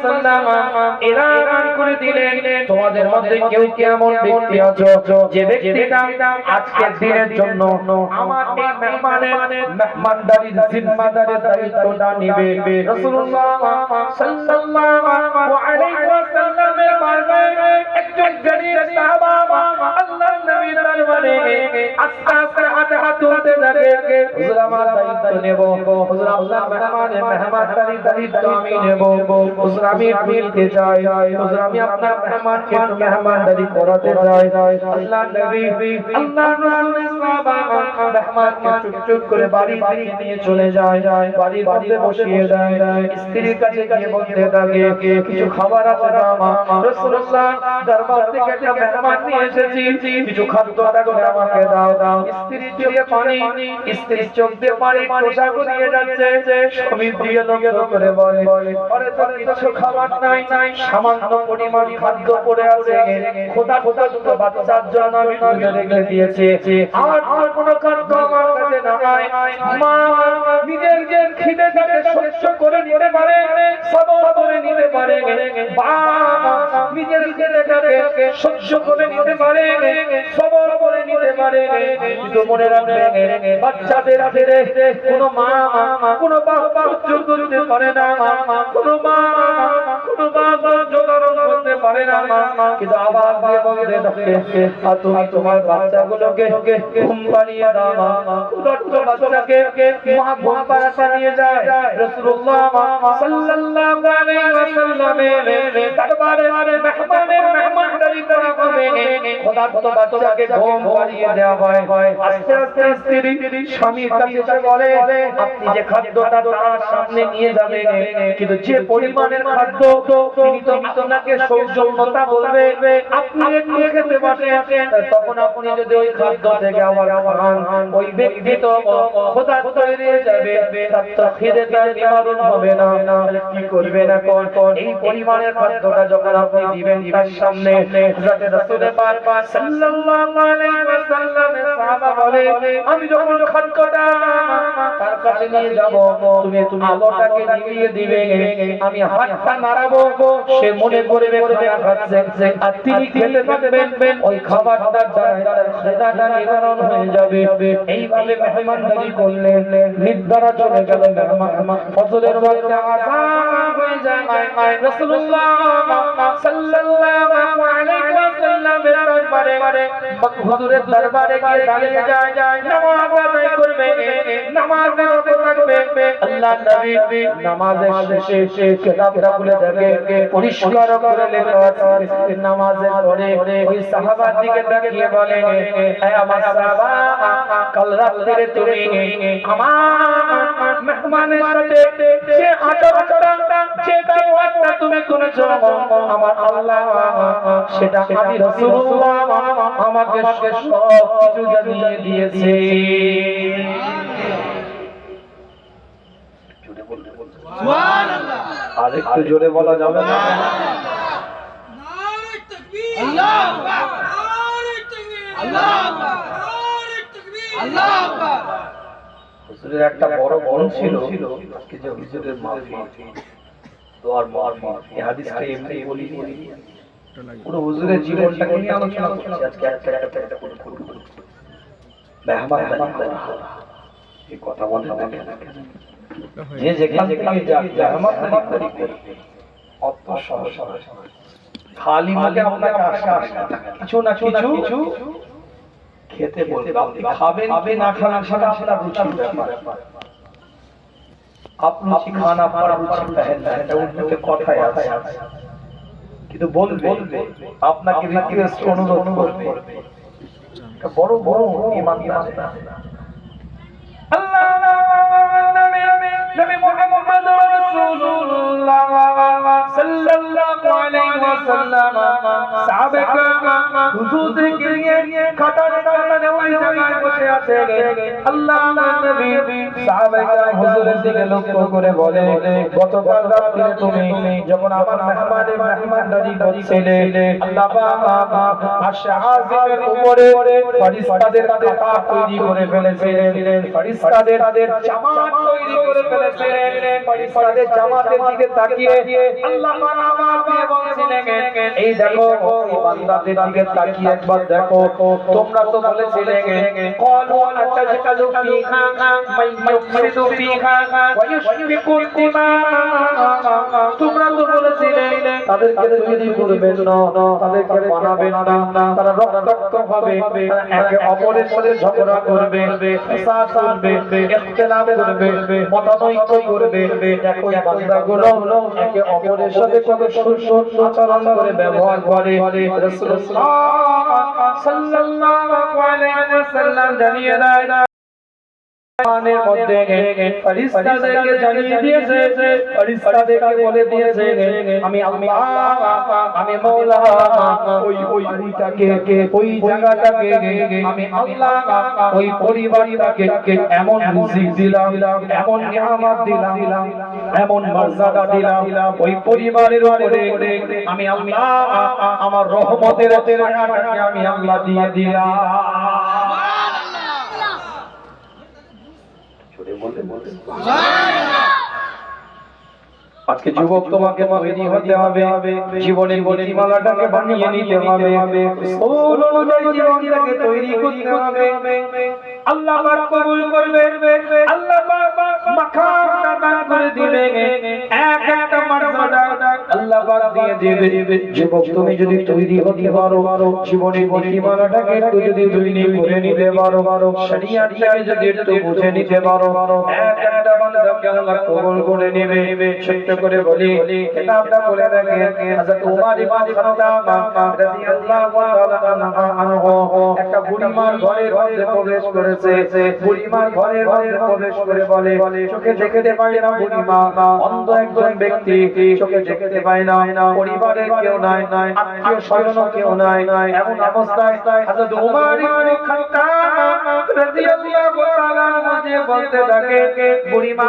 ওয়াসাল্লাম এলান করে দিলেন, তোমাদের মধ্যে কেউ কি এমন ব্যক্তি আছো যে ব্যক্তিটা আজকের দিনের জন্য আমার এই মেহমানদারির জিম্মাদারের দায়িত্বটা নেবে। রাসূলুল্লাহ সাল্লাল্লাহু আলাইহি ওয়াসাল্লামের বারবারে একজন গরীব সাহাবা আল্লাহর নবীর দরবারে আস্তে আস্তে হাতে হাত তুলতে থাকে, হুজুর আমার দায়িত্ব নেব, হুজুর আপনার মেহমানদারির দায়িত্ব আমি নেব, হুজুর আমি নিতে চাই, হুজুর আমি আপনার মেহমানদারি করাতে চাই। আল্লাহর নবী আল্লাহর রাসূলের সাহাবা মেহমানকে চুপ করে বাড়ি থেকে নিয়ে চলে যায়, বাড়ির মধ্যে বসিয়ে দেয়, স্ত্রীর কাছে গিয়ে বলতে থাকে কিছু খাবার আছে না মা, রাসূলুল্লাহ দরবার থেকে একটা মেহমান নিয়ে এসেছি, কিছু খাদ্য আছে আমাকে দাও। স্ত্রীর চোখে পানি, স্ত্রীর চোখ দিয়ে পানি টোসা গড়িয়ে যাচ্ছে, স্বামী দিয়ে লক্ষ্য করে বলে আরে তো কিছু খাবার নাই, সামান্য পরিমাণ খাদ্য পড়ে আছে, খোদা খোদা দুটো বাচ্চার জন্য আমি তুলে রেখে দিয়েছি, আর কোনো খাদ্য আমার কাছে নাই। মা নিজের যে খিদেটাকে সহ্য করে নিতে পারে, সবর করে নিতে পারে, বাবা নিজের খিদেটাকে সহ্য করে নিতে পারে, সবর করে নিতে পারে, কিন্তু মনে রাখবে বাচ্চাদের ফিরে কোনো মা কোনো বাবা সহ্য করতে পারে না, কোনো মা কোনো বাবা জোগাড় করতে পারে না, কিন্তু আবার দিয়ে বলতে থাকে আর তুমি তোমার বাচ্চাগুলোকে ঘুম পাড়িয়ে দাও, ছোট্ট বাচ্চাকে মা ঘুম পাড়াতে নিয়ে যায়। রাসূলুল্লাহ সাল্লাল্লাহু আলাইহি ওয়াসাল্লামের দরবারে মেহমানদারি করা হবে, খোদা তো বাচ্চাকে ঘুম পাড়িয়ে দেওয়া হয়। আস্তে আস্তে স্ত্রী স্বামীর কাছে এসে বলে আপনি যে খাদ্যটা তার সামনে নিয়ে যাবেন, কিন্তু যে পরিমাণের খাদ্য তিনি তো আপনাকে সৌজন্যতা বলবে আপনি একটু খেতে বসেন, তখন আপনি যদি ওই খাদ্য থেকে আবার খান ওই ব্যক্তি তো খোদা তৈরি হয়ে যাবে, তার তো খিদেটা নিবারণ হবে না। কি করবেন এখন? এই পরিমাণের খাদ্যটা যখন আপনি দিবেন তার সামনে, হযরত রাসূল পাক সাল্লাল্লাহু আলাইহি ওয়াসাল্লামের সাহাবা বলে আমি যখন খাদ্যটা তার কাছে নিয়ে যাব, তুমি আলোটাকে নিভিয়ে দিবে, আমি হাতটা নাড়াবো, সে মনে করবে খোদা খাচ্ছে, আর তিনি খেতে থাকবেন, ওই খাবারটার দ্বারা তার খিদাটা নিবারণ হয়ে যাবে। এইভাবে মেহমানদারি করলেন, নিদ্রা চলে গেল, ফজরের ওয়াক্তে আযান হয়ে যায়। রাসূলুল্লাহ সাল্লাল্লাহু আলাইহি ওয়াসাল্লামের দরবারে হুজুরের দরবারে গিয়ে দাঁড়িয়ে যায়, নামাজ আদায় করবে, নামাজে রত থাকবে। আল্লাহর নবী নামাজের শেষে কিতাবটা খুলে দেখে পরিষ্কার করে লেখা আছে, নামাজের পরে ওই সাহাবার দিকে তাকিয়ে বলে হে আমার সাহাবা, কাল রাতে তুমি আমার মেহমানের সাথে যে আচরণটা যে ব্যবহারটা তুমি করেছো আমার আল্লাহ সেটা আমি রাসূলুল্লাহ আমাকে সব কিছু জানিয়ে দিয়েছে। সুবহানাল্লাহ, আরেকটু জোরে বলা যাবে না? নারে তাকবীর, আল্লাহু আকবার, নারে তাকবীর, আল্লাহু আকবার, নারে তাকবীর, আল্লাহু আকবার। হুজুরের একটা বড় বোন ছিল, আজকে যে হুজুরের মাহফিল দোয়ার মাহফিল, এই হাদিসটা এমনি বলি পুরো হুজুরের জীবনটাকে নিয়ে আলোচনা করছি আজকে একটা করে মেহমানদারি করা, এই কথা বলতে থাকে না যে যেখানে মেহমানদারি করি অত সহজ খালি মুখে আপনাকে আসে কিছু না কিছু খেতে বলবে, আপনি খাবেন না খাবেন সেটা আপনার রুচির ব্যাপার, আপনি রুচি খান আপনার রুচি পহলে, এটা উর্দুতে কথাই আছে, কিন্তু বলবে আপনাকে রিকোয়েস্ট অনুরোধ করবে, এটা বড় বড় ঈমানদার। আল্লাহ নবী মুহাম্মদ রাসূলুল্লাহ সাল্লাল্লাহু আলাইহি ওয়াসাল্লাম সাল্লাম সাহাবে کرام হুজুরকে নিয়ে খাটারে খাটারে ওই জায়গায় বসে আছে আল্লাহর নবী সাহাবে کرام হুজুরের দিকে লক্ষ্য করে বলে গতকাল রাতে তুমি যখন আমার মেহমানদারি করছিলে আল্লাহ পাক আরশে আজিমের উপরে ফেরেশতাদের কাতার তৈরি করে ফেলেছিলেন ফেরেশতাদের জামাত তৈরি করে ফেলেছিলেন ফেরেশতাদের জামাতের দিকে তাকিয়ে আল্লাহ পাক আওয়াজ দিয়ে বলছিলেন এই দেখো বান্দাদের দিকে তাকিয়ে একবার দেখো তোমরা তো বলেছিলে ক্বালু আতাজকালু ফিহা মাইয়ুফসিদু ফিহা ওয়া ইউশফিকু দিমা তোমরা তো বলেছিলে তাদেরকে তৈরি করবেন না তাদেরকে বানাবেন না তারা রক্তাক্ত হবে একে অপরের সাথে ঝগড়া করবে ফাসাদ করবে ইখতিলাফ করবে মতানৈক্য করবে দেখো এই বান্দাগুলো একে অপরের সাথে কত সুন্দর আচরণ করে ব্যবহার করে রাসূলুল্লাহ সাল্লাল্লাহু আলাইহি ওয়াসাল্লাম জানিয়ে দেয় কোরআনের মধ্যে ফেরেশতাদেরকে জানিয়ে দিয়েছে ফেরেশতাদেরকে বলে দিয়েছে আমি আল্লাহ আমি মাওলা ওই বাড়িটাকে ওই জায়গাটাকে আমি আল্লাহ ওই পরিবারটাকে এমন রিজিক দিলাম এমন নিয়ামত দিলাম এমন মর্যাদা দিলাম ওই পরিবারের উপরে আমি আল্লাহ আমার রহমতের ছায়াটাকে আমি আল্লাহ দিয়ে দিলাম আজকে যুবক তোমাকে তৈরি হতে হবে জীবনের নীতিমালাটাকে বানিয়ে নিতে হবে রাসূল অনুযায়ী জীবনটাকে তৈরি করতে হবে আল্লাহ পাক কবুল করবে আল্লাহ পাক মাকামটা দান করে দিবেন এক একটা মর্যাদা আল্লাহ পাক দিয়ে দিবে যুবক তুমি যদি তৈরি হতে পারো জীবনের নীতিমালাটাকে একটু যদি তৈরি করে নিতে পারো শরিয়াতটাকে যদি একটু বুঝে নিতে পারো এক একটা বান্দাকে আল্লাহ কবুল করে নেবে ছোট্ট করে বলি কিতাবটা বলে দেখেন হযরত উমর ইবনে খাত্তাব রাদিয়াল্লাহু তাআলা আনহু একটা বুড়িমার ঘরের মধ্যে প্রবেশ করেছে বুড়িমার ঘরের মধ্যে প্রবেশ করে বলে চোখে দেখতে পায় না বুড়িমা অন্ধ একজন ব্যক্তি চোখে দেখতে পায় না পরিবারের কেউ নাই আত্মীয় স্বজন কেউ নাই এমন অবস্থায় হযরত উমর ইবনে খাত্তাব রাদিয়াল্লাহু তাআলা আনহু বলতে থাকে বুড়িমা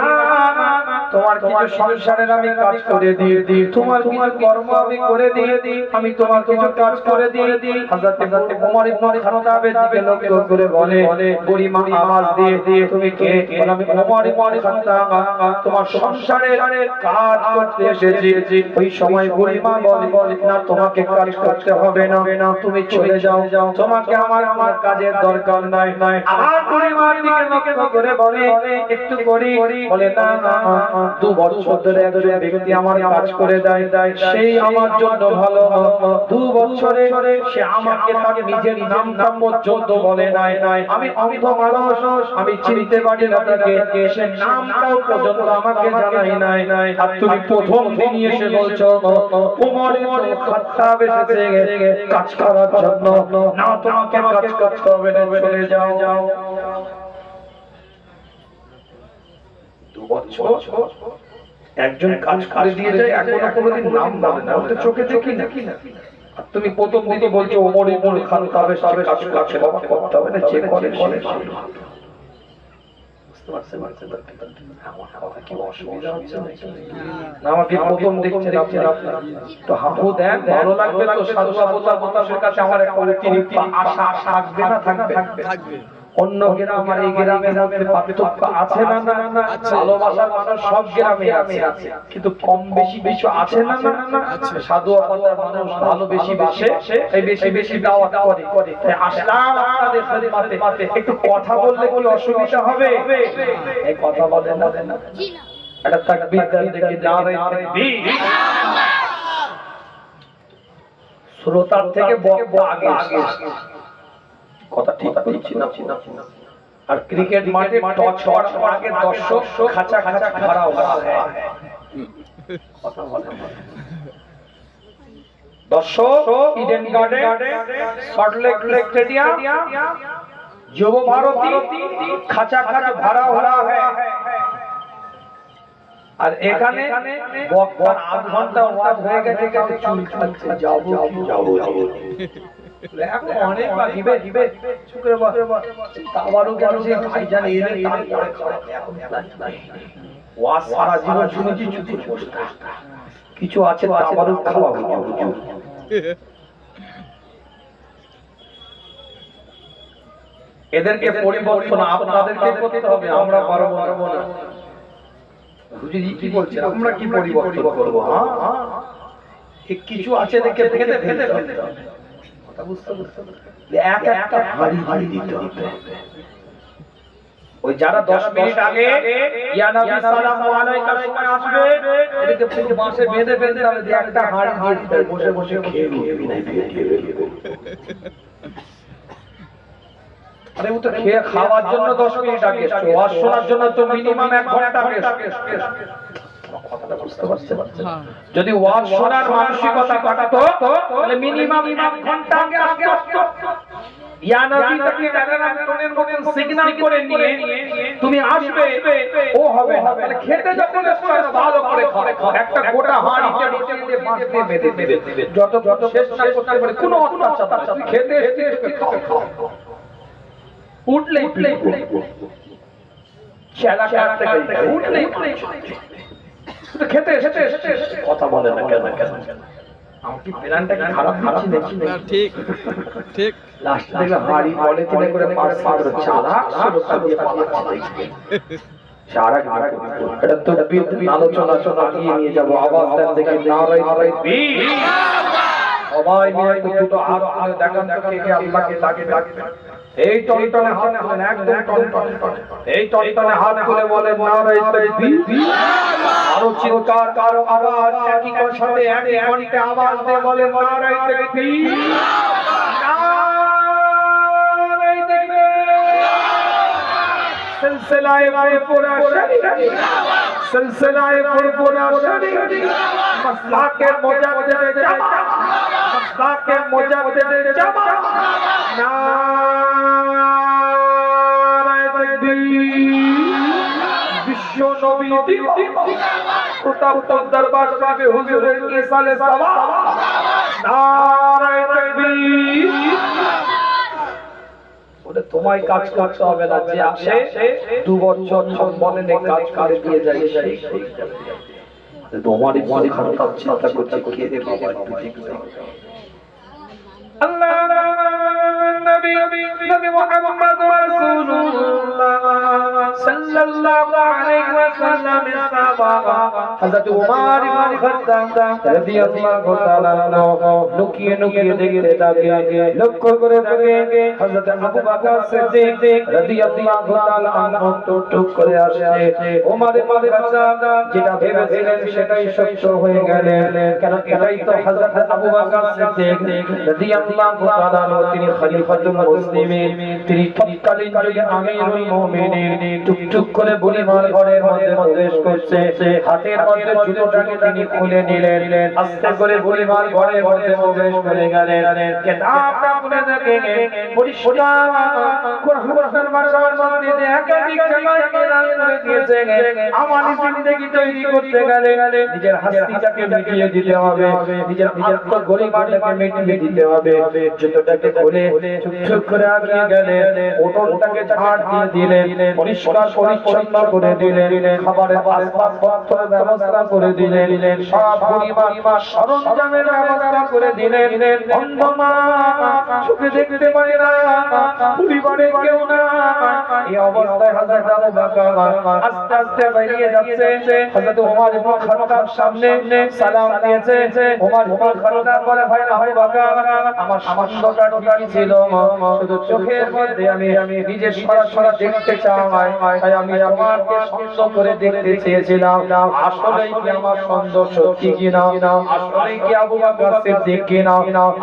তোমার কিছু সংসারের আমি কাজ করে দিয়ে দিই তোমার কিছু কর্ম আমি করে দিয়ে দিই আমি তোমার কিছু কাজ করে দিয়ে দিই হযরত ওমর ইবনে খাত্তাবের দিকে লক্ষ্য করে বলে বুড়িমা আওয়াজ দিয়ে তুমি কে বলে আমি ওমর ইবনে খাত্তাব তোমার সংসারের কাজ করতে এসেছি ওই সময় বুড়িমা বলে না তোমাকে কাজ করতে হবে না তুমি চলে যাও তোমাকে আমার কাজের দরকার নাই আমার বুড়িমার দিকে লক্ষ্য করে বলে একটু করি বলে না 2 বছর ধরে একজন ব্যক্তি আমার কাজ করে দেয় সেই আমার জন্য ভালো 2 বছরে সে আমাকে তার নিজের নামটা পর্যন্ত বলে নাই আমি অন্ধ মানুষ আমি চিনতে পারি না তাকে সে নামটাও পর্যন্ত আমাকে জানাই নাই আর তুমি প্রথম দিন এসে বলছো ওমর ইবনে খাত্তাব এসেছে কাজ করার জন্য না তোমাকে কাজ করতে হবে না চলে যাও 2 বছর একজন কাজ করে দিয়ে যায় এখনো কোনোদিন নাম বলে না ওটা চোখে দেখি না আর তুমি প্রথম দিনই বলছো ওমর ইবনে খাত্তাবের সাথে কাজ করতে হবে না যে করে বুঝতে পারছেন আমার কথা কি অসুবিধা হচ্ছে না আমাকে প্রথম দেখছেন আপনারা তো হাবু দেন ভালো লাগবে তো সাধু বাবার কাছে আমার একটা অতিরিক্ত আশা থাকবে অন্য গ্রামের এই গ্রামের মধ্যে পার্থক্য আছে না ভালোবাসার মানুষ সব গ্রামে আছে কিন্তু কম বেশি কিছু আছে না সাধু বাবার মানুষ ভালো বেশি বাসে এই বেশি দাওয়াত করে তাই আসলাম আপনাদের খেদমতে একটু কথা বললে কি অসুবিধা হবে এই কথা বলেন না জি না এটা তাকবীর দেন দেখি নারে তাকবীর শ্রোতার থেকে বক্তা আগে কথা ঠিক বলছি না আর ক্রিকেট মাঠে টচ হওয়ার আগে দর্শক খাঁচা ভরা হয় কথা বলেন দর্শক ইডেন গার্ডেন সল্টলেক স্টেডিয়াম যুব ভারতী খাঁচা ভরা है আর এখানে বক্তার আধ ঘন্টা ওয়াজ হয়ে গেছে, কেউ চুল খাচ্ছে, যাবো যাবো এখন অনেক বাকি দিবে শুক্রবার আবারও গেল যে ভাইজান এলে তারপরে খাওয়া এখন নাই ওয়াজ সারা জীবন শুনেছি চুপ বসে কিছু আছে আবারও খাওয়া হুজুর এদেরকে পরিবর্তন আপনাদেরকে করতে হবে, আমরা পারবো না। হুজুর কি বলছেন, আমরা কি পরিবর্তন করব? হ্যাঁ কিছু আছে দেখে ফেলে কথা বুঝতে এক একটা হাড়ি দিতে হবে। ওই যারা 10 মিনিট আগে ইয়া নবী সাল্লাল্লাহু আলাইহি সময় আসবে, এদিকে পুরো বাঁশে বেঁধে তাহলে যে একটা হাড়ি দিয়ে দিতে বসে বসে খেয়ে নিবি না আরে ও তো খেয়ে খাওয়ার জন্য 10 মিনিট আগে, ওয়াজ শোনার জন্য তো মিনিমাম 1 ঘন্টা আগে। কথাটা বুঝতে পারছেন? যদি ওয়াজ শোনার মানসিকতা থাকতো তাহলে মিনিমাম 1 ঘন্টা আগে আসতো। ইয়া নবী তাকে জানানোর মতন সিগন্যাল করে নিয়ে তুমি আসবে, ও হবে না। তাহলে খেতে যখন আসছো ভালো করে খাও, একটা গোটা হাঁড়িতে রুটি দিয়ে মাছ দিয়ে বেঁধে দিবে, যত শেষ না করতে পারে কোনো অত্যাচার না, খেতে এসে খাও উঠলেই চেলা কাটতে গেলে উঠলেই খেতে কথা বলে না কেন আমার কি প্ল্যানটা কি খারাপ দেখছি না? ঠিক লাস্ট দেখলাম হাড়ি বলে তিনে করে পাঁচ মাত্র চালা লোকটা দিয়ে পালাচ্ছে সারা এটা তো আলোচনা নিয়ে যাবো। আওয়াজ দেন দেখি নারায়ে সবাই মিলে দুটো হাত তুলে দেখান তো কে আল্লাহকে ডাকে। এই টনটনে হাত তুলেন, একদম টনটনে, এই টনটনে হাত তুলে বলেন নারায়ে তাকবীর। আরো চিৎকার কারো আওয়াজ একই সাথে একই কণ্ঠে আওয়াজ দিয়ে বলেন নারায়ে তাকবীর, নারায়ে তাকবীর। সিলসিলায়ে ফুরফুরা শরীফ, সিলসিলায়ে ফুরফুরা শরীফ, মাসলাকে মুজাদ্দিদে জামা, মাসলাকে মুজাদ্দিদে জামা, নারায়ে তাকবীর। বিশ্ব নবী প্রতাপ দরবার শরীফে হুজুরের ইসালে সাওয়াব, নারায়ে তাকবীর। ওটা তোমায় কাজ করতে হবে না, যে আসে 2 বছর সম্মানে কাজ করে দিয়ে যায় সেই তোমারই মনে খারাপ চিন্তা করছে কে রে বাবা একটু দেখতে আল্লাহ নবী মুহাম্মদ রাসূলুল্লাহ সাল্লাল্লাহু আলাইহি ওয়াসাল্লাম সাহাবা হযরত ওমর ইবনে খাত্তাব রাদিয়াল্লাহু তাআলা লুকিয়ে দেখতে থাকে, লক্ষ্য করে দেখে হযরত আবু বকর সিদ্দিক রাদিয়াল্লাহু তাআলা আনহু টুক করে আসছে। ওমর ইবনে খাত্তাব যেটা ভেবেছিলেন সেটাই সত্য হয়ে গেল, কারণ এটাই তো হযরত আবু বকর সিদ্দিক রাদিয়াল্লাহু তাআলা তিনি খলিফাতুল মুসলিমিন, তিনি তৎকালীন যুগে আমিরুল মুমিনিন। টুক করে বুড়িমার ঘরের মধ্যে প্রবেশ করছে, হাতের মধ্যে জুতোটাকে তিনি খুলে নিলেন, আস্তে করে বুড়িমার ঘরের মধ্যে প্রবেশ করে গেলেন। কিতাবটা খুলে দেখেন পরিষ্কার কোরআনের ভাষার মধ্যে একাধিক জায়গায় এলান করে দিয়েছে আমানি জিন্দেগি তৈরি করতে গেলে নিজের হাসিটাকে মিটিয়ে দিতে হবে, নিজের আত্মগরিমাটাকে মিটিয়ে দিতে হবে। জুতোটাকে খুলে চুপ করে আগিয়ে গেলেন, ওটনটাকে ঝাড় দিয়ে দিলেন, পরিষ্কার পরিচ্ছন্ন করে দিলেন, খাবারের আসবাবপত্রের ব্যবস্থা করে দিলেন, সব পরিমাণ সরঞ্জামের ব্যবস্থা করে দিলেন। অন্ধমা চোখে দেখতে পায় না, পরিবারে কেউ না, এই অবস্থায় হযরত আবু বকর আস্তে আস্তে বেরিয়ে যাচ্ছে। হযরত ওমর ইবনে খাত্তাব সামনে সালাম দিয়েছে। ওমর ইবনে খাত্তাব বলে ভাই আবু বকর আমার সামর্থ্যটা ঠিকই ছিল, শুধু চোখের মধ্যে আমি নিজে সরাসরি দেখতে চাই, তাই আমি তোমাকে সুন্দর করে দেখতে চেয়েছিলাম। আসলেই কি আমার সুন্দর সত্যি কিনা, আসলেই কি আবু বকর সিদ্দিক কিনা?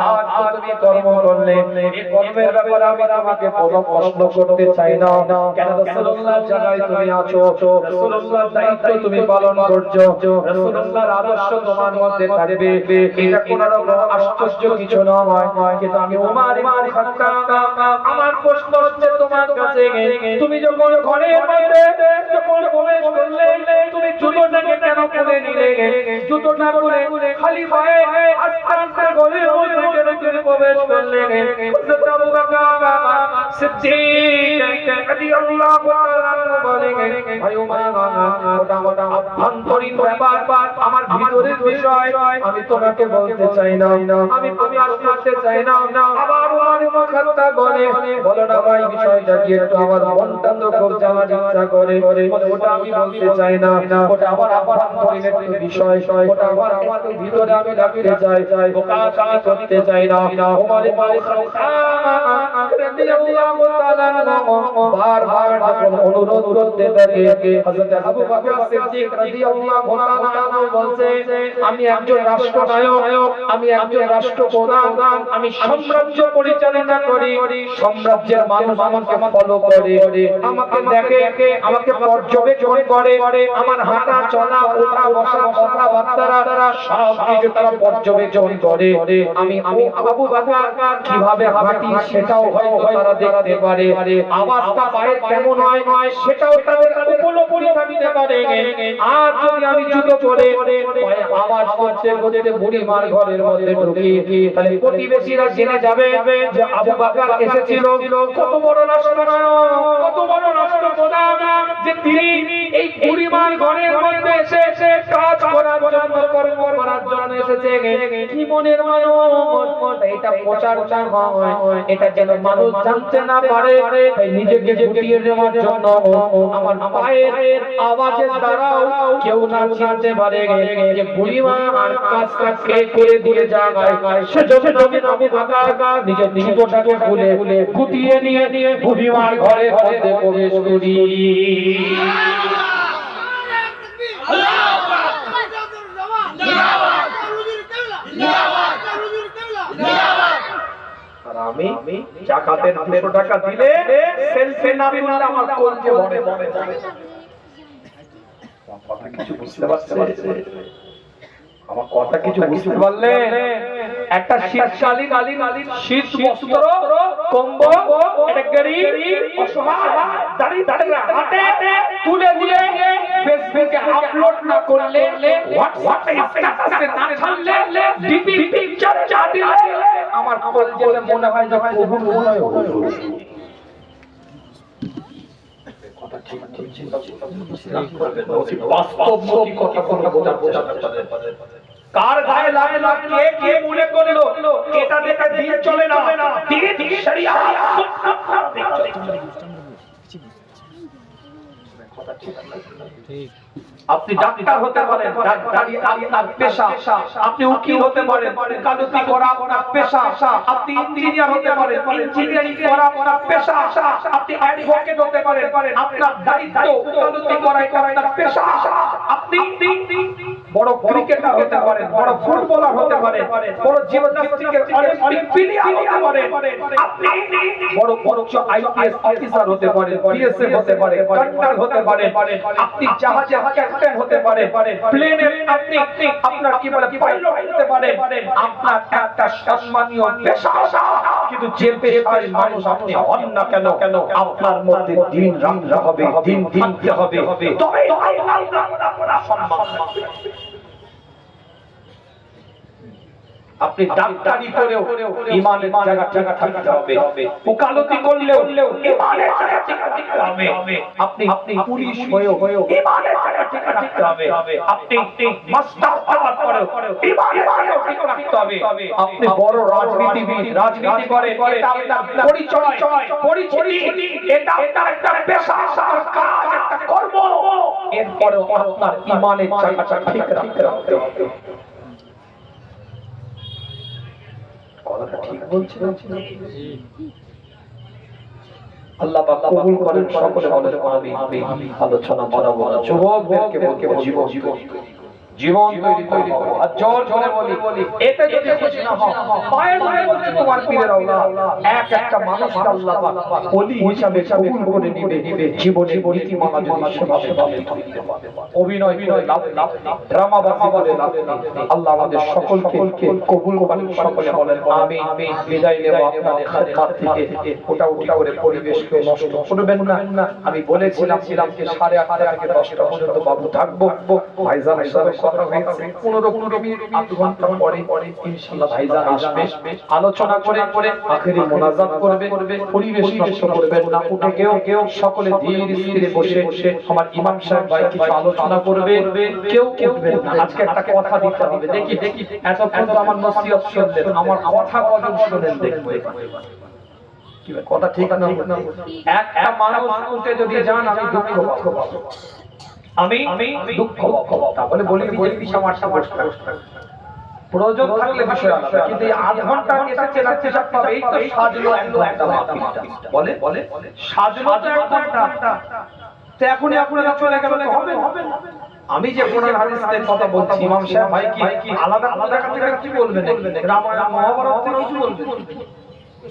আজ তুমি কর্ম করলে, এই কর্মের ব্যাপারে আমি তোমাকে কোনো প্রশ্ন করতে চাই না, কেন রাসূলুল্লাহর জায়গায় তুমি আছো, রাসূলুল্লাহর দায়িত্ব তুমি পালন করছো, রাসূলুল্লাহর আদর্শ তোমার মধ্যে থাকবে, এটা কোনো রকম আশ্চর্য কিছু নয়। কিন্তু আমি ওমর ইবনে খাত্তাব, আমার প্রশ্ন হচ্ছে তোমার কাছে, তুমি যখন ঘরের মধ্যে যখন প্রবেশ করলে তুমি জুতোটাকে কেন খুলে নিলে? জুতোটা খুলে খালি পায়ে আস্তে আস্তে গলির মধ্যে কেন তুমি প্রবেশ করলে? হযরত আবু বকর সিদ্দিক রাদিয়াল্লাহু তাআলা বলেন, ভাই ওমর, ওটা আভ্যন্তরীণ ব্যাপার, আমার ভিতরের বিষয়, আমি তোমাকে বলতে চাই না, আমি প্রকাশ করতে চাই না। আবার ওমর ইবনে খাত্তাব বলে, বলো না ভাই, বিষয়টা কি একটু আমার মনটা তো খুব জানার ইচ্ছা করে। বলে ওটা আমি বলতে চাই না, ওটা আমার আভ্যন্তরীণ একটু বিষয়, ওটা আমার ভিতরে আমি রাখতে চাই, প্রকাশ আমি করতে চাই না। ওমর ইবনে খাত্তাব রাদিয়াল্লাহু তাআলা বারবার যখন অনুরোধ করতে থাকে, হযরত আবু বকর সিদ্দিক রাদিয়াল্লাহু তাআলা বলছে, আমি একজন রাষ্ট্রনায়ক, আমি একজন রাষ্ট্রপ্রধান, আমি সাম্রাজ্য পরিচালনা করি, সাম্রাজ্যের মানুষ আমাকে ফলো করে, আমাকে দেখে, আমাকে পর্যবেক্ষণ করে, আমার হাঁটা চলা ওঠা বসা কথাবার্তা সব কিছু তারা পর্যবেক্ষণ করে। আমি আবু বকর কিভাবে হাঁটি সেটাও হয়তো তারা দেখতে পারে, আওয়াজটা পায়ে কেমন হয় সেটাও তাদের উপলব্ধি থাকতে পারে। আর যদি আমি জুতো পরে পায়ে আওয়াজ করতে করতে বুড়িমার ঘরের মধ্যে ঢুকি, তাহলে প্রতিবেশীরা জেনে যাবে যে আবু বকর এসেছিল। কত বড় রাষ্ট্রনায়ক, কত বড় রাষ্ট্রপ্রধান, যে তিনি এই বুড়িমার ঘরের মধ্যে এসে কাজ করার জন্য, কর্ম করার জন্য এসেছে। কি মনের মানুষ, এটা প্রচারটা হয়, এটা যেন মানুষ জানতে না পারে, তাই নিজেকে গুটিয়ে নেওয়ার জন্য আমার পায়ের আওয়াজের দ্বারাও কেউ না জানতে পারে যে বুড়িমা আর কাজটা কে করে দিয়ে যায়। সেজন্য আবু বকর নিজের জুতোটাকে খুলে গুটিয়ে নিয়ে বুড়িমার ঘরে মধ্যে প্রবেশ করি। আমি জাকাতের 200 টাকা দিলে সেলফি না তুললে আমার কলজে ভরে ভরে। কথা কিছু বুঝতে পারছেন? আমার কথা কিছু বুঝতে পারলেন? একটা শীতকালীন শীত বস্ত্র, কম্বল, একটা গাড়ি, অসহায় দাঁড়িয়ে হাতে তুলে দিয়ে ফেসবুকে আপলোড না করলে, হোয়াটসঅ্যাপে স্ট্যাটাসে না ছাড়লে, ডিপি পিকচার না দিলে আমার কলজে মনে হয় যে কবুল মনে হয়। কথা ঠিক চিন্তা করবেন, বাস্তবমুখী কথা বোঝাতে পারে। কার গায়ে লাগে না, কে মনে করলো এটা দেখা দিন চলে না, দিন শরিয়াত আপনি ডাক্তার হতে পারেন, ডাক্তারি আপনার পেশা, আপনি উকিল হতে পারেন, ওকালতি করা আপনার পেশা, আপনি ইঞ্জিনিয়ার হতে পারেন, ইঞ্জিনিয়ারিং করা আপনার পেশা, আপনি অ্যাডভোকেট হতে পারেন, আপনার দায়িত্ব ওকালতি করা আপনার পেশা, আপনি বড় ক্রিকেটার হতে পারেন, বড় ফুটবলার হতে পারেন, বড় জিমন্যাস্টিকের অলিম্পিক প্লেয়ার হতে পারেন, আপনি বড় আইপিএস অফিসার হতে পারেন, বিএসএফ হতে পারেন, কর্নেল হতে পারেন, আপনি জাহাজে ক্যাপ্টেন হতে পারেন, প্লেনের আপনি আপনার কি বলে পাইলট হতে পারেন। আপনার একটা সম্মানীয় পেশা, কিন্তু যে পেশার মানুষ আপনি হন না কেন, আপনার মধ্যে দিন রাখতে হবে, দিন থাকতে হবে, তবে আল্লাহ সম্মান পাবে। আপনি ডাক্তারি করেও ঈমানের জায়গা থাকতে হবে, ওকালতি করলেও ঈমানের জায়গা থাকতে হবে, আপনি পুলিশ হয়েও ঈমানের জায়গা থাকতে হবে, আপনি মাস্টার হওয়ার পরেও ঈমানের জায়গা থাকতে হবে, আপনি বড় রাজনীতিবিদ, রাজনীতি করে এটা আপনার পরিচয়, এটা আপনার একটা পেশা, কাজ, একটা কর্ম, এরপরেও আপনার ঈমানের জায়গাটা ঠিক রাখতে হবে। কথাটা ঠিক বলছি? আল্লাহ পাক কবুল করেন, সকলে বলেন আমিন। আলোচনা বাড়াবো না, যুবকদেরকে বলবো জীবন জীবন তৈরি করে দেব। আর জোর জোরে বলি এতে যদি খুশি না হও, পায়ের ধরে বলছে তোমার পীরের আওলাদ এক একটা মানুষকে আল্লাহ পাক ওলি হিসাবে কবুল করে নিবে। জীবনে নীতিমালা যদি সেভাবে অভিনয় করে লাভ ড্রামাবাজি করে লাভ আল্লাহ আমাদের সকলকে কবুল করেন। সকলে বলেন আমিন। বিদায় নেব আপনাদের খাত থেকে। ওটা করে পরিবেশকে নষ্ট করবেন না। আমি বলেছিলাম যে 8:30 থেকে 10টা পর্যন্ত বাবু থাকবো। ভাইজানের সাথে কথা হয়েছে 15 মিনিট আধ ঘন্টা পরে ইনশাআল্লাহ ভাইজান আসবে, আলোচনা করে আখেরি মোনাজাত করবে। পরিবেশ নষ্ট করবেন না। উঠে কেউ সকলে ধীরে ধীরে বসে আমার ইমাম সাহেব ভাই কিছু আলোচনা করবে। কেউ উঠবেন না। আজকে একটা কথা দিতে হবে। দেখি এতক্ষণ তো আমার নসিহত শুনলেন, আমার কথা কজন শুনলেন দেখবো কি কথা ঠিক না। একটা মানুষ উঠে যদি যান আমি দুঃখ পাবো, আমি দুঃখ পাবো। তাহলে বলি আমার প্রয়োজন থাকলে বিষয় আলাদা, কিন্তু এই আধ ঘন্টা এসেছে লাগছে সব পাবে। এই তো সাজলো এক ঘন্টা বলে সাজলো তো এক ঘন্টা, তো এখনই আপনারা চলে গেল হবে না। আমি যে কোরআন হাদিসের কথা বলছি, ইমাম সাহেব ভাই কি আলাদা থেকে কি বলবেন? রামায়ণ মহাভারত থেকে কিছু বলবেন?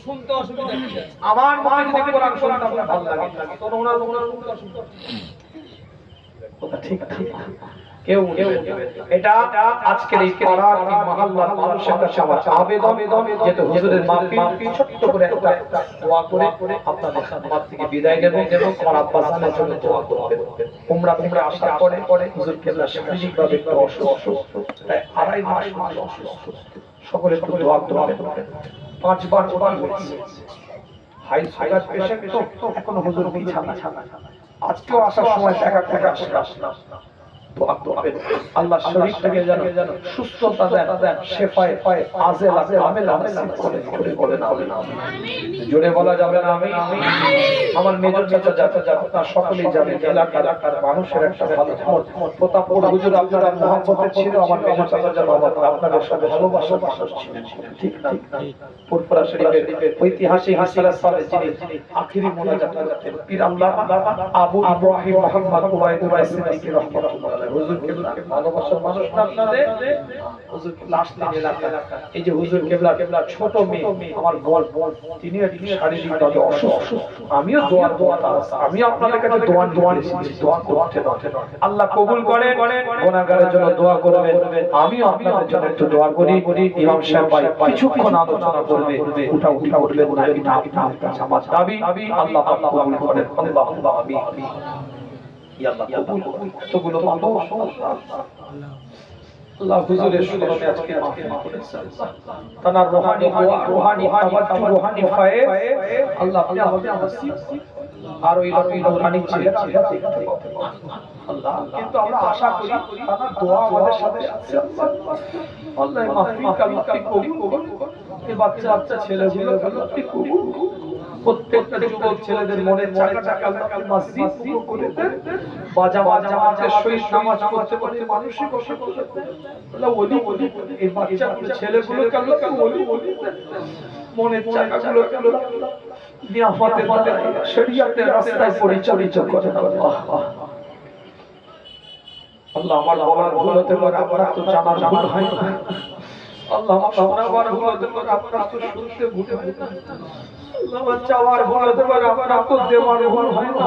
শুনতে অসুবিধা নেই। আমার মনে যদি কোরআন শুনতে আপনার ভালো লাগে তো ওনার শুনতে অসুবিধা কথা ঠিক। কেউ এটা আজকের এই পাড়ার এই মহল্লার মানুষের কাছে আমার আবেদন যেটা হুজুরের মাহফিল ছোট্ট করে একটা দোয়া করে আপনাদের খাদমাত থেকে বিদায় নেব। আমার আব্বা জানের জন্য দোয়া করবেন। উমরা আসার পরে হুজুর কেবলা শারীরিকভাবে একটু অসুস্থ, প্রায় 2.5 মাস অসুস্থ। সকলে একটু দোয়া করবেন। 5 বার ওরাল হয়েছে, হাই সুগার পেশেন্ট তো এখনো হুজুর বিছানা। আজকেও আসার সময় দেখা আসলাম। আল্লাহ শরীরটাকে যেন সুস্থতা দেন, শেফায়ে আজেলা কামেলা নসিব করে বলেন আমিন। জোরে বলা যাবে না আমিন? আমার মেজর চাচা আপনারা সকলেই জানেন, এলাকার মানুষের একটা ভালো প্রতাপপুর হুজুর আপনারা মহব্বতের ছিল। আমার মেজর চাচা আপনাদের সাথে ভালোবাসার মানুষ ছিলেন, ঠিক না? ফুরফুরা শরীফের ঐতিহাসিক হাসারাত সালে যিনি আখেরি মোনাজাত করতেন, পীর আল্লামা আবু ইব্রাহিম মুহাম্মদ কুবাইদুর সিদ্দিকী রাহমাতুল্লাহ আলাইহি। হুজুর কেবলা ভালোবাসার মানুষ না আপনাদের? হুজুর কেবলা আসতেন এলাকায়। এই যে হুজুর কেবলা ছোট মেয়ে আমার বোন, তিনি শারীরিকভাবে অসুস্থ। আমিও আমি আপনাদের কাছে দোয়া করতে আল্লাহ কবুল করে। গুনাহগারের জন্য দোয়া করবেন। আমিও আপনাদের জন্য একটু দোয়া করি। ইমাম সাহেব ভাই কিছুক্ষণ আলোচনা করবে, উঠা উঠবেন না, এটা আপনার কাছে আমার দাবি। আল্লাহ কবুল করেন। আল্লাহুম্মা আমিন। ইয়া আল্লাহ কবুল করুন। কতগুলো মানুষ আল্লাহ হুজুরের স্মরণে আজকে মাহফিল করেছেন। তানার রূহানি দোয়া, রূহানি তাওয়াজ্জুহ, রূহানি ফায়েজ আল্লাহ আমাদের নসিব আর ওই রূহানি চেহারা দেখতে পাবো আল্লাহ। কিন্তু আমরা আশা করি তানার দোয়া আমাদের সাথে আছে। আল্লাহ মাহফিল কালকে কবুল করুন। এই বাচ্চা ছেলেগুলো আপনি কবুল করুন। প্রত্যেকটা যুবক ছেলেদের মনে চাকা মসজিদ পুরো করে দেন। জামাতের সহিত নামাজ পড়তে মানুষই বসে আল্লাহ ওলি এই বাচ্চাগুলো ছেলেগুলোকে আল্লাহ ওলি মনে চাকাগুলো নিয়ামতের শরীয়তের রাস্তায় পরিচালিত করেন আল্লাহ। আল্লাহ আমার বলার ভুল হতে পারে, আপনার তো জানার ভুল হয় না। আল্লাহ আমার ভুল হতে পারে, আপনার তো শুনতে ভুল হয় না। আল্লাহ চাওয়ার ভুল হতে পারে, আপনার তো দেওয়ার ভুল হয় না।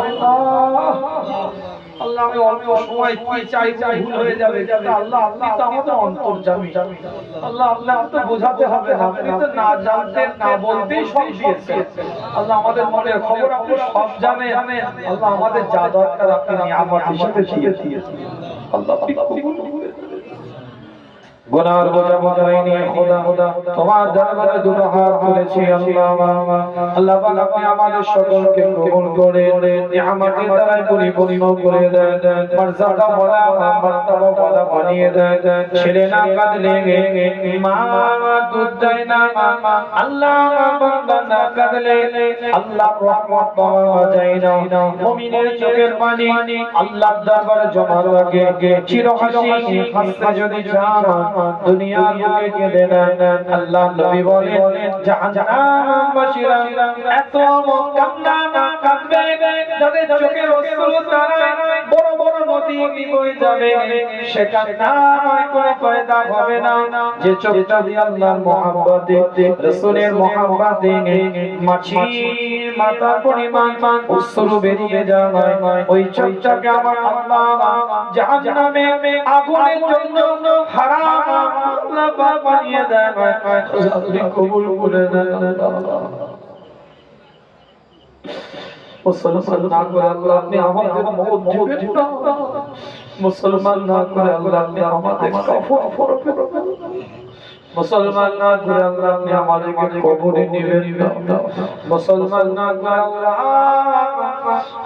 আল্লাহ আমি অল্প সময় কি চাই ভুল হয়ে যাবে। আল্লাহ আপনি তো আমাদের অন্তর্যামী। আল্লাহ আপনাকে তো বোঝাতে হবে না, আপনি তো না জানতে না বলতেই সব দিয়েছেন। আল্লাহ আমাদের মনের খবর আপনি সব জানেন। আল্লাহ আমাদের যা দরকার আপনি নিয়ামত হিসেবে দিয়ে দিয়েছেন। আল্লাহ আপনি কবুল করুন। গুনাহর বোঝা মাথায় নিয়ে খোদা তোমার দরবারে দুটো হাত তুলেছি আল্লাহ পাক আপনি আমাদের সকলকে কবুল করে নিয়ামতের দ্বারা পরিপূর্ণ করে দেন। মর্যাদা বলা মার্তবা বলা বানিয়ে দেন। ছেলে না কাঁদলে মা দুধ দেয় না, আল্লাহ বান্দা না কাঁদলে আল্লাহ রহমত পাওয়া যায় না। মুমিনের চোখের পানি আল্লাহর দরবারে জমা রাখে চির হাসি হাসতে যদি চান দুনিয়ার বুকে কেঁদে নেন। আল্লাহ নবী বলেন জাহান্নামবাসীরা এত কান্না কাঁদবে যাদের চোখের অশ্রু দ্বারা বড় বড় নদী বয়ে যাবে, সে কান্নায় কোনো ফায়দা হবে না। যে চোখটা দিয়ে আল্লাহর মহব্বতে রাসূলের মহব্বতে মাছির মাথা পরিমাণ অশ্রু বেরিয়ে যায়, ওই চোখটাকে আমার আল্লাহ জাহান্নামে আগুনের জন্য হারাম আল্লাহ পাক বানিয়ে দেয়। আপনি কবুল করে নেন আল্লাহ। মুসলমান না করে আল্লাহ আপনি আমাদের মওত দিবেন না, মুসলমান না করে আল্লাহ আপনি আমাদের কাফন করবেন, মুসলমান না করে আল্লাহ আপনি আমাদেরকে কবরে নেবেন না, মুসলমান না করে আল্লাহ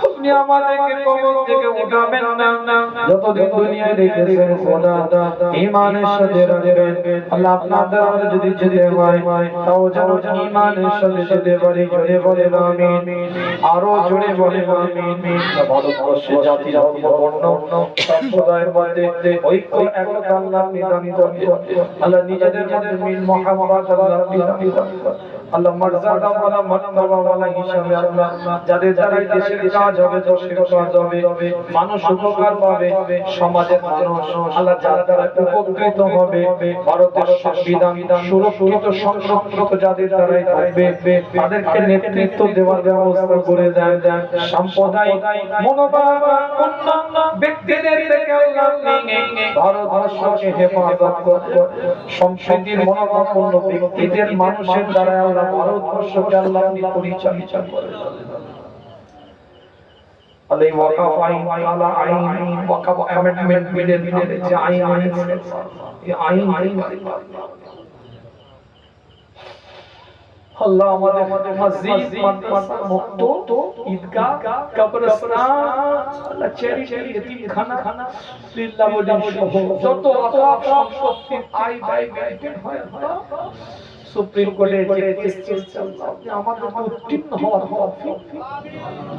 আপনি আমাদেরকে কবর থেকে উঠাবেন না। যতদিন দুনিয়ায় রেখেছেন খোদা ঈমানের সাথে রাখবেন আল্লাহ। আপনাদের যদি যেতে হয় তাও যেন ঈমানের সাথে যেতে পারি। জোরে বলেন আমিন, আরো জোরে বলেন আমিন। ভারতবর্ষের জাতি ধর্ম বর্ণ সম্প্রদায়ের মধ্যে ঐক্য একতা আল্লাহ নিদান করেন। আল্লাহ নিজেদের মধ্যে মিল মহাব্বত আল্লাহ নিদান করেন। আল্লাহ মর্যাদা ওয়ালা মারতাবা ওয়ালা হিসাবে আল্লাহ যাদের দ্বারা দেশের কাজ হবে, দেশের কাজ হবে, মানুষ উপকার পাবে, সমাজের মানুষ আল্লাহ যার দ্বারা উপকৃত হবে, ভারতের সংবিধান সুরক্ষিত সংরক্ষিত যাদের দ্বারাই থাকবে তাদেরকে নেতৃত্ব দেওয়ার ব্যবস্থা করে দেন। সাম্প্রদায়িক মনোভাব অন্যান্য ব্যক্তিদের থেকে আল্লাহ ভারতবর্ষকে হেফাজত করুন। সম্প্রীতির মনোভাবপূর্ণ ব্যক্তিদের মানুষের দ্বারা আল্লাহ ভারতবর্ষকে আল্লাহ পরিচালিত করেন। আলাই ওয়াকাফ আইন কালা আইন ওয়াকাফ অ্যামেন্ডমেন্ট বিলের নামে যে আইন আছে এই আইন আল্লাহ আমাদের মসজিদ মাদ্রাসা মক্তব ঈদগাহ কবরস্থান আল্লাহ চ্যারিটি এতিমখানা লিল্লাহ ওয়ালিন সহ যত আকাব সম্পত্তি আয় ব্যয় ব্যয় হয় সুপ্রিম কোর্টে যে কেস চলছে আপনি আমাদের উত্তীর্ণ হওয়ার তৌফিক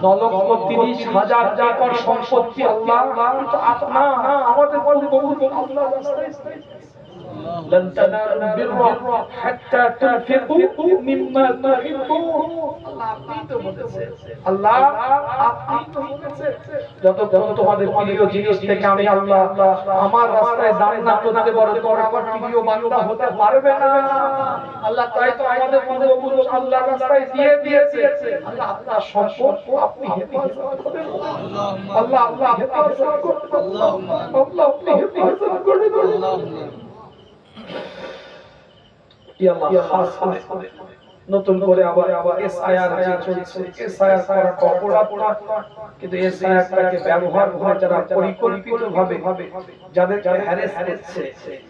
9,30,000 একর সম্পত্তি আল্লাহ আপনা আমাদের কবুল আল্লাহ রাস্তায় لن تنالوا البر حتى تنفقوا مما تحبون। আল্লাহ আপনি তো বলেছেন যতক্ষণ তোমাদের প্রিয় জিনিস থেকে আমি আল্লাহ আমার রাস্তায় দান না করতে পারো তোমরা আমার প্রিয় বান্দা হতে পারবে না। আল্লাহ তাই তো আমাদের পূর্বপুরুষ আল্লাহর রাস্তায় দিয়ে দিয়েছে। আল্লাহ আপনার সম্পদ আপনি হেফাজত করেন, আল্লাহ আল্লাহ হেফাজত করেন, আল্লাহ আল্লাহ আপনি হেফাজত করেন। নতুন করে আবার এসআইআর চলছে, এসআইআর করা অপরাধ, কিন্তু এসআইআরটাকে ব্যবহার করে যারা পরিকল্পিতভাবে যাদেরকে হ্যারেস করছে,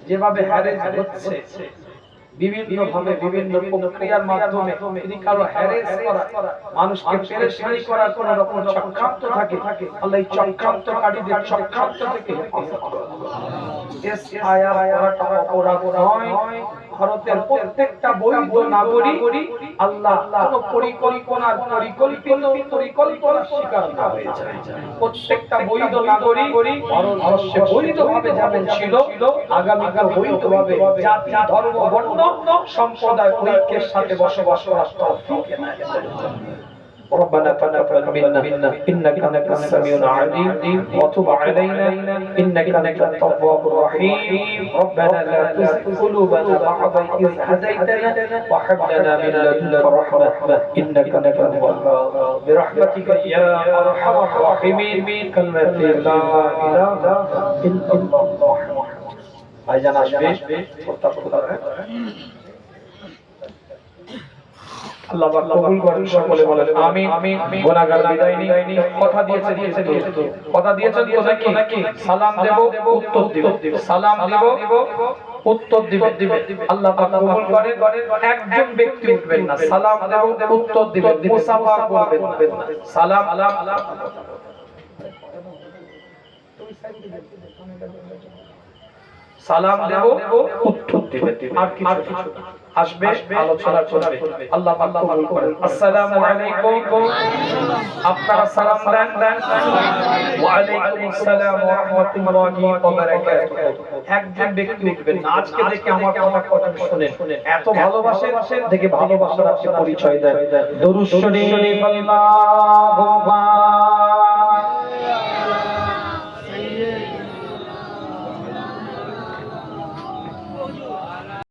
যেভাবে হ্যারেস হচ্ছে বিভিন্ন ভাবে বিভিন্ন প্রক্রিয়ার মাধ্যমে যদি কারো হ্যারেস করা মানুষকে পেরেশানি করার কোন রকম চক্রান্ত থাকে আল্লাহ এই চক্রান্তকারীদের চক্রান্ত থেকে হেফাজত করুন। এসআইআর করাটা অপরাধ নয়। ভারতের প্রত্যেকটা বৈধ নাগরিক আল্লাহ কোন পরিকল্পনার পরিকল্পনার শিকার না হয়ে যায়। প্রত্যেকটা বৈধ নাগরিক ভারতবর্ষে বৈধভাবে যেমন ছিল আগামীকাল বৈধভাবে জাতি ধর্ম বর্ণ সম্প্রদায় ঐক্যের সাথে বসবাস করার তৌফিক এনায়েত করুন। ربنا تقبل منا انك انت السميع العليم وتب علينا انك انت التواب الرحيم ربنا لا تزغ قلوبنا بعد إذ هديتنا وهب لنا من لدنك رحمة انك انت الوهاب برحمتك يا ارحم الراحمين كلمة لا اله الا الله ভাইজান আসবে আল্লাহ পাক কবুল করেন। সকলে বলেন আমিন। গুনাহগার বিদায় নিই। কথা দিয়েছেন তো নাকি সালাম দেব উত্তর দিব, সালাম দেব উত্তর দিবে। আল্লাহ পাক কবুল করেন। একজন ব্যক্তি উঠবেন না, সালাম দেব উত্তর দিবেন, মুসাফা করবেন না। সালাম সালাম দেব, উত্তর দিবেন, আর কিছু আসবে, আলোচনা চলবে। আল্লাহ পাক কবুল করেন। আসসালামু আলাইকুম। আপনারা সালাম দেন। ওয়া আলাইকুম আসসালাম ওয়া রাহমাতুল্লাহি ওয়া বারাকাতুহু। একজন ব্যক্তি উঠবেন না, আজকে দেখে আমার কথা শুনেন, এত ভালোবাসেন, দেখে ভালোবাসার আপনি পরিচয় দেন। দরুদ শরীফ আল্লাহুম্মা